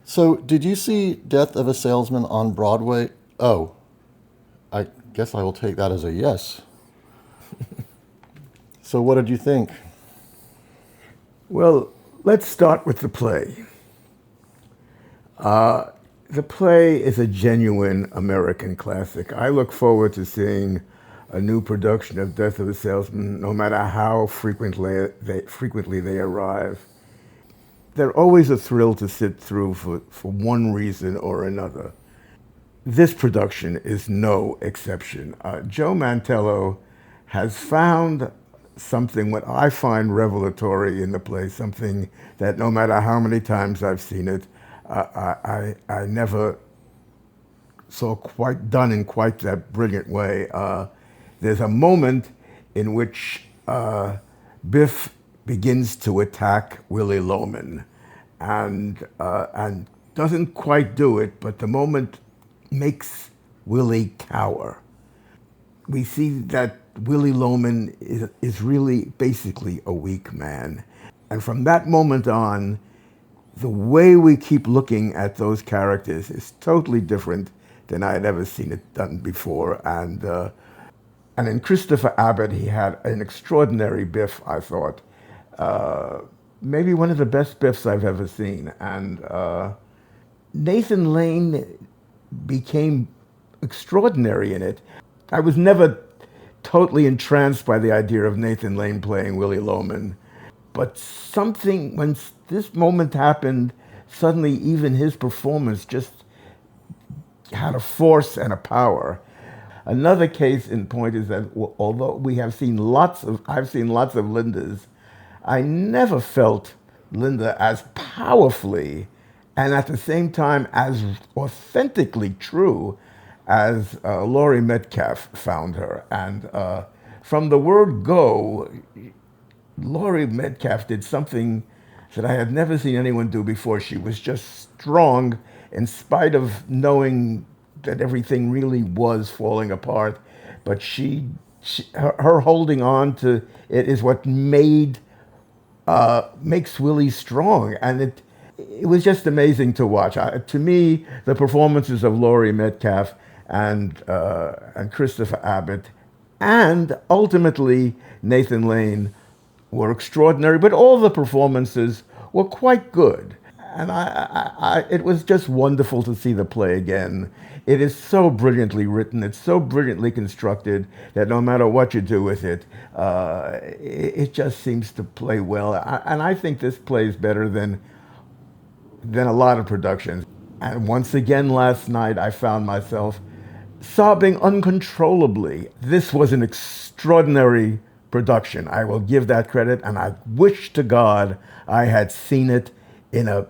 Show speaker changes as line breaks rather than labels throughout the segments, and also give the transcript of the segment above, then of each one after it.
So, did you see Death of a Salesman on Broadway? Oh, I guess I will take that as a yes. So, what did you think?
Well, let's start with the play. The play is a genuine American classic. I look forward to seeing a new production of Death of a Salesman, no matter how frequently they arrive. They're always a thrill to sit through for one reason or another. This production is no exception. Joe Mantello has found something what I find revelatory in the play, something that no matter how many times I've seen it, I never saw quite done in quite that brilliant way. There's a moment in which Biff begins to attack Willie Loman, and doesn't quite do it, but the moment makes Willie cower. We see that Willie Loman is really basically a weak man, and from that moment on, the way we keep looking at those characters is totally different than I had ever seen it done before. And in Christopher Abbott, he had an extraordinary Biff, I thought. Maybe one of the best Biffs I've ever seen. And Nathan Lane became extraordinary in it. I was never totally entranced by the idea of Nathan Lane playing Willie Loman. But something, when this moment happened, suddenly even his performance just had a force and a power. Another case in point is that although I've seen lots of Lindas, I never felt Linda as powerfully and at the same time as authentically true as Laurie Metcalf found her. And from the word go, Laurie Metcalf did something that I had never seen anyone do before. She was just strong in spite of knowing that everything really was falling apart. But her holding on to it is what makes Willie strong. And it was just amazing to watch. To me, the performances of Laurie Metcalf and Christopher Abbott and ultimately Nathan Lane were extraordinary, but all the performances were quite good. And it was just wonderful to see the play again. It is so brilliantly written, it's so brilliantly constructed that no matter what you do with it, it just seems to play well. And I think this plays better than a lot of productions. And once again last night, I found myself sobbing uncontrollably. This was an extraordinary production. I will give that credit, and I wish to God I had seen it in a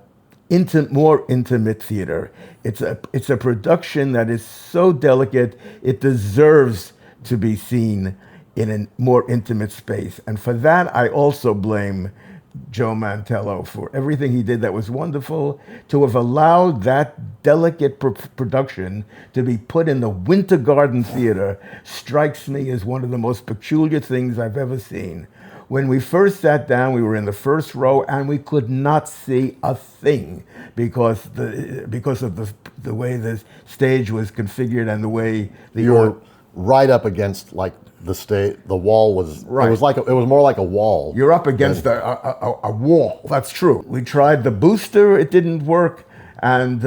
more intimate theater. It's a production that is so delicate, it deserves to be seen in a more intimate space. And for that, I also blame Joe Mantello for everything he did that was wonderful. To have allowed that delicate production to be put in the Winter Garden Theater strikes me as one of the most peculiar things I've ever seen. When we first sat down, we were in the first row, and we could not see a thing because of the way the stage was configured and the way
you were right up against the wall was right. It was more like a wall.
You're up against a wall. That's true. We tried the booster, it didn't work, and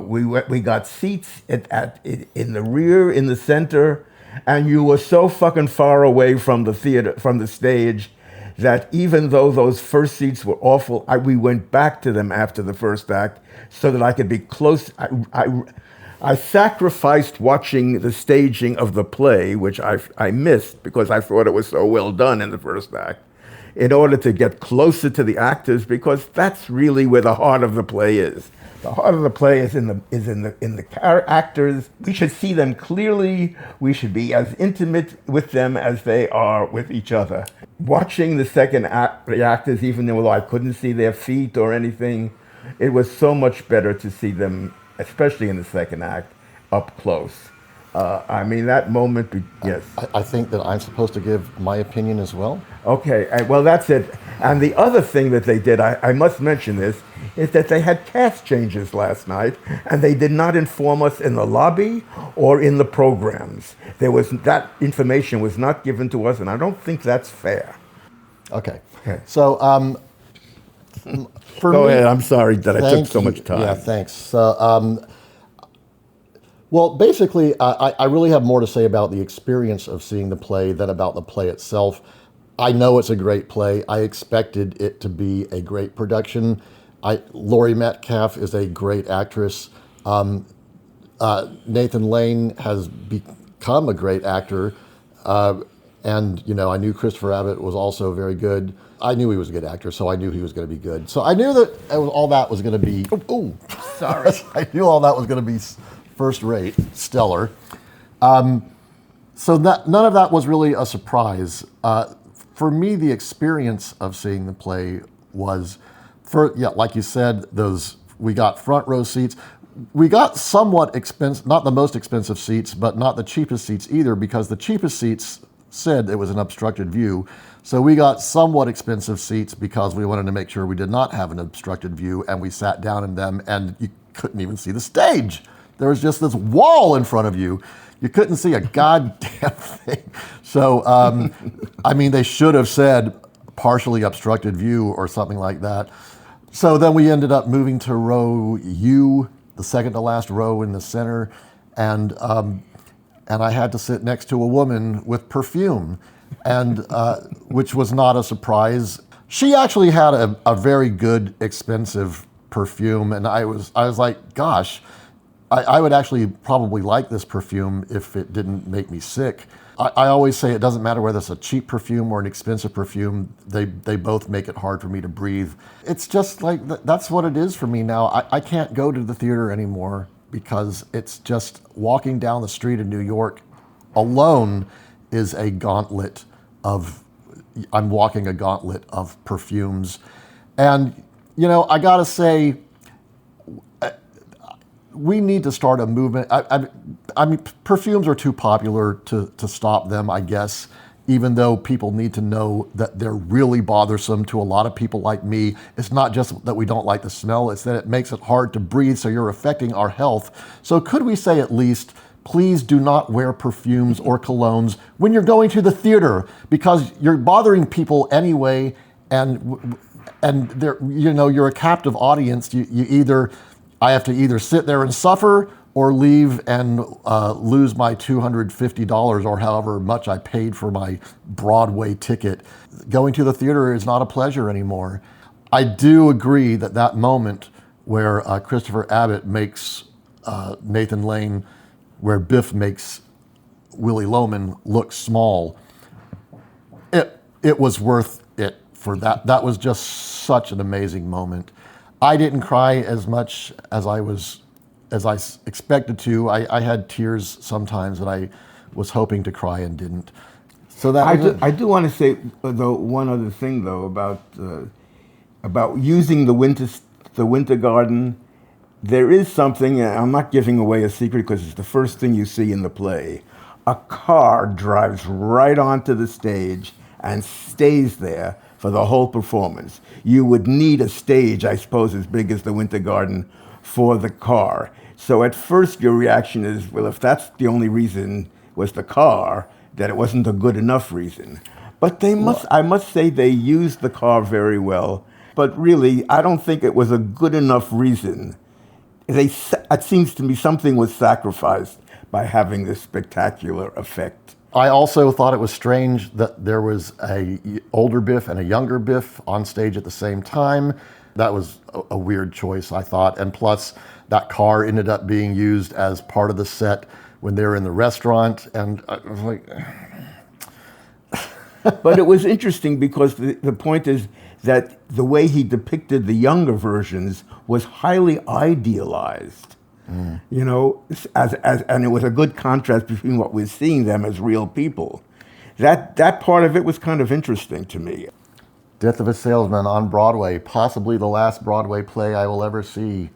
we got seats in the rear, in the center, and you were so fucking far away from the stage, that even though those first seats were awful, we went back to them after the first act so that I could be close. I sacrificed watching the staging of the play, which I missed because I thought it was so well done in the first act, in order to get closer to the actors, because that's really where the heart of the play is. The heart of the play is in the actors. We should see them clearly. We should be as intimate with them as they are with each other. Watching the second act, the actors, even though I couldn't see their feet or anything, it was so much better to see them, especially in the second act, up close. That moment, yes.
I think that I'm supposed to give my opinion as well.
Okay, well, that's it. And the other thing that they did, I must mention this, is that they had cast changes last night, and they did not inform us in the lobby or in the programs. That information was not given to us, and I don't think that's fair.
Okay.
Okay.
So, for
Go
me,
ahead. I'm sorry that I took
thank
so
you.
much time.
Yeah, thanks. So, well, basically, I really have more to say about the experience of seeing the play than about the play itself. I know it's a great play. I expected it to be a great production. Laurie Metcalf is a great actress. Nathan Lane has become a great actor. And, you know, I knew Christopher Abbott was also very good. I knew he was a good actor, so I knew he was going to be good. So I knew that all that was going to be, sorry. I knew all that was going to be first rate, stellar. So none of that was really a surprise. For me, the experience of seeing the play was, like you said, we got front row seats. We got somewhat expensive, not the most expensive seats, but not the cheapest seats either, because the cheapest seats said it was an obstructed view. So we got somewhat expensive seats because we wanted to make sure we did not have an obstructed view, and we sat down in them and you couldn't even see the stage. There was just this wall in front of you. You couldn't see a goddamn thing. So, I mean, they should have said partially obstructed view or something like that. So then we ended up moving to row U, the second to last row in the center, and I had to sit next to a woman with perfume, and which was not a surprise. She actually had a very good, expensive perfume, and I was like, gosh, I would actually probably like this perfume if it didn't make me sick. I always say it doesn't matter whether it's a cheap perfume or an expensive perfume, they both make it hard for me to breathe. It's just like, that's what it is for me now. I can't go to the theater anymore because it's just walking down the street in New York alone is a gauntlet I'm walking a gauntlet of perfumes. And, you know, I gotta say, we need to start a movement. I mean, perfumes are too popular to stop them, I guess, even though people need to know that they're really bothersome to a lot of people like me. It's not just that we don't like the smell, it's that it makes it hard to breathe, so you're affecting our health. So could we say at least, please do not wear perfumes or colognes when you're going to the theater, because you're bothering people anyway, and they're, you know, you're a captive audience. I have to either sit there and suffer or leave and lose my $250 or however much I paid for my Broadway ticket. Going to the theater is not a pleasure anymore. I do agree that moment where Christopher Abbott makes Nathan Lane, where Biff makes Willie Loman look small, it was worth it for that. That was just such an amazing moment. I didn't cry as much as I expected to. I had tears sometimes that I was hoping to cry and didn't. So that
I do want to say though one other thing though about using the winter garden. There is something, and I'm not giving away a secret because it's the first thing you see in the play. A car drives right onto the stage and stays there for the whole performance. You would need a stage, I suppose, as big as the Winter Garden for the car. So at first your reaction is, well, if that's the only reason was the car, that it wasn't a good enough reason. But I must say they used the car very well. But really, I don't think it was a good enough reason. It seems to me something was sacrificed by having this spectacular effect.
I also thought it was strange that there was a older Biff and a younger Biff on stage at the same time. That was a weird choice, I thought. And plus, that car ended up being used as part of the set when they were in the restaurant. And I was like...
But it was interesting because the point is that the way he depicted the younger versions was highly idealized. You know, and it was a good contrast between what we're seeing them as real people. That part of it was kind of interesting to me.
Death of a Salesman on Broadway, possibly the last Broadway play I will ever see.